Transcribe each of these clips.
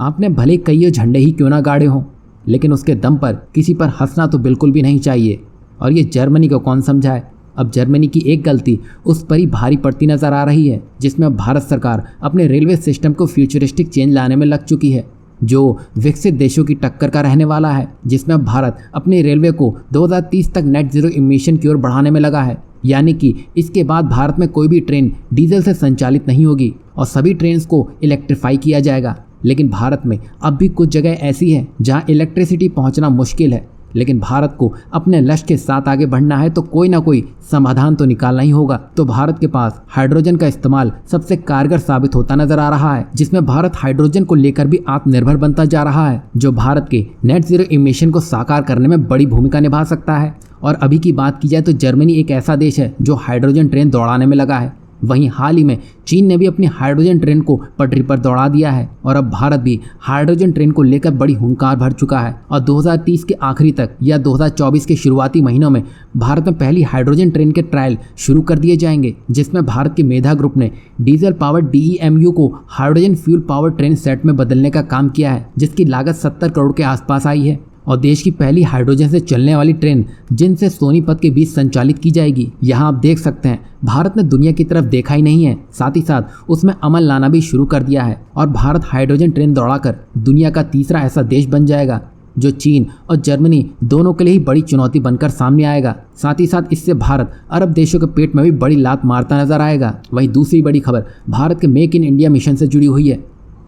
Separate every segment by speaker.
Speaker 1: आपने भले कई झंडे ही क्यों ना गाड़े हों, लेकिन उसके दम पर किसी पर हंसना तो बिल्कुल भी नहीं चाहिए। और ये जर्मनी को कौन समझाए। अब जर्मनी की एक गलती उस पर ही भारी पड़ती नजर आ रही है, जिसमें अब भारत सरकार अपने रेलवे सिस्टम को फ्यूचरिस्टिक चेंज लाने में लग चुकी है, जो विकसित देशों की टक्कर का रहने वाला है। जिसमें अब भारत अपने रेलवे को 2030 तक नेट जीरो इमिशन की ओर बढ़ाने में लगा है। यानी कि इसके बाद भारत में कोई भी ट्रेन डीजल से संचालित नहीं होगी और सभी ट्रेन को इलेक्ट्रीफाई किया जाएगा। लेकिन भारत में अब भी कुछ जगह ऐसी है जहां इलेक्ट्रिसिटी पहुंचना मुश्किल है, लेकिन भारत को अपने लक्ष्य के साथ आगे बढ़ना है तो कोई ना कोई समाधान तो निकालना ही होगा। तो भारत के पास हाइड्रोजन का इस्तेमाल सबसे कारगर साबित होता नजर आ रहा है, जिसमें भारत हाइड्रोजन को लेकर भी आत्मनिर्भर बनता जा रहा है, जो भारत के नेट जीरो इमिशन को साकार करने में बड़ी भूमिका निभा सकता है। और अभी की बात की जाए तो जर्मनी एक ऐसा देश है जो हाइड्रोजन ट्रेन दौड़ाने में लगा है। वहीं हाल ही में चीन ने भी अपनी हाइड्रोजन ट्रेन को पटरी पर दौड़ा दिया है और अब भारत भी हाइड्रोजन ट्रेन को लेकर बड़ी हुंकार भर चुका है। और 2030 के आखिरी तक या 2024 के शुरुआती महीनों में भारत में पहली हाइड्रोजन ट्रेन के ट्रायल शुरू कर दिए जाएंगे, जिसमें भारत के मेधा ग्रुप ने डीजल पावर DEMU को hydrogen fuel power train set में बदलने का काम किया है, जिसकी लागत 70 करोड़ के आसपास आई है। और देश की पहली हाइड्रोजन से चलने वाली ट्रेन जिनसे सोनीपत के बीच संचालित की जाएगी। यहाँ आप देख सकते हैं भारत ने दुनिया की तरफ देखा ही नहीं है, साथ ही साथ उसमें अमल लाना भी शुरू कर दिया है और भारत हाइड्रोजन ट्रेन दौड़ाकर दुनिया का तीसरा ऐसा देश बन जाएगा जो चीन और जर्मनी दोनों के लिए ही बड़ी चुनौती बनकर सामने आएगा। साथ ही साथ इससे भारत अरब देशों के पेट में भी बड़ी लात मारता नजर आएगा। वहीं दूसरी बड़ी खबर भारत के मेक इन इंडिया मिशन से जुड़ी हुई है,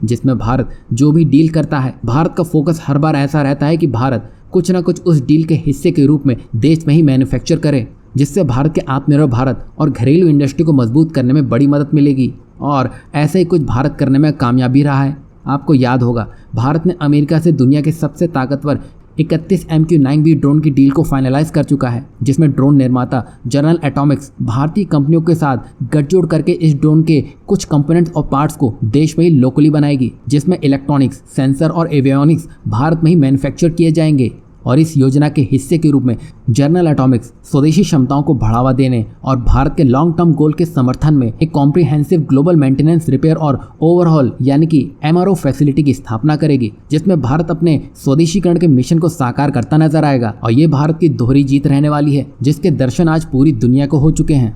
Speaker 1: जिसमें भारत जो भी डील करता है, भारत का फोकस हर बार ऐसा रहता है कि भारत कुछ ना कुछ उस डील के हिस्से के रूप में देश में ही मैन्युफैक्चर करे, जिससे भारत के आत्मनिर्भर भारत और घरेलू इंडस्ट्री को मजबूत करने में बड़ी मदद मिलेगी। और ऐसा ही कुछ भारत करने में कामयाब भी रहा है। आपको याद होगा भारत ने अमेरिका से दुनिया के सबसे ताकतवर 31 MQ-9B ड्रोन की डील को फाइनलाइज कर चुका है, जिसमें ड्रोन निर्माता जनरल एटॉमिक्स भारतीय कंपनियों के साथ गठजोड़ करके इस ड्रोन के कुछ कंपोनेंट्स और पार्ट्स को देश में ही लोकली बनाएगी, जिसमें इलेक्ट्रॉनिक्स, सेंसर और एवियोनिक्स भारत में ही मैन्युफैक्चर किए जाएंगे। और इस योजना के हिस्से के रूप में जनरल एटॉमिक्स स्वदेशी क्षमताओं को बढ़ावा देने और भारत के लॉन्ग टर्म गोल के समर्थन में एक कॉम्प्रिहेंसिव ग्लोबल मेंटेनेंस, रिपेयर और ओवरहॉल यानी कि MRO फैसिलिटी की स्थापना करेगी, जिसमें भारत अपने स्वदेशीकरण के मिशन को साकार करता नजर आएगा। और ये भारत की दोहरी जीत रहने वाली है, जिसके दर्शन आज पूरी दुनिया को हो चुके हैं।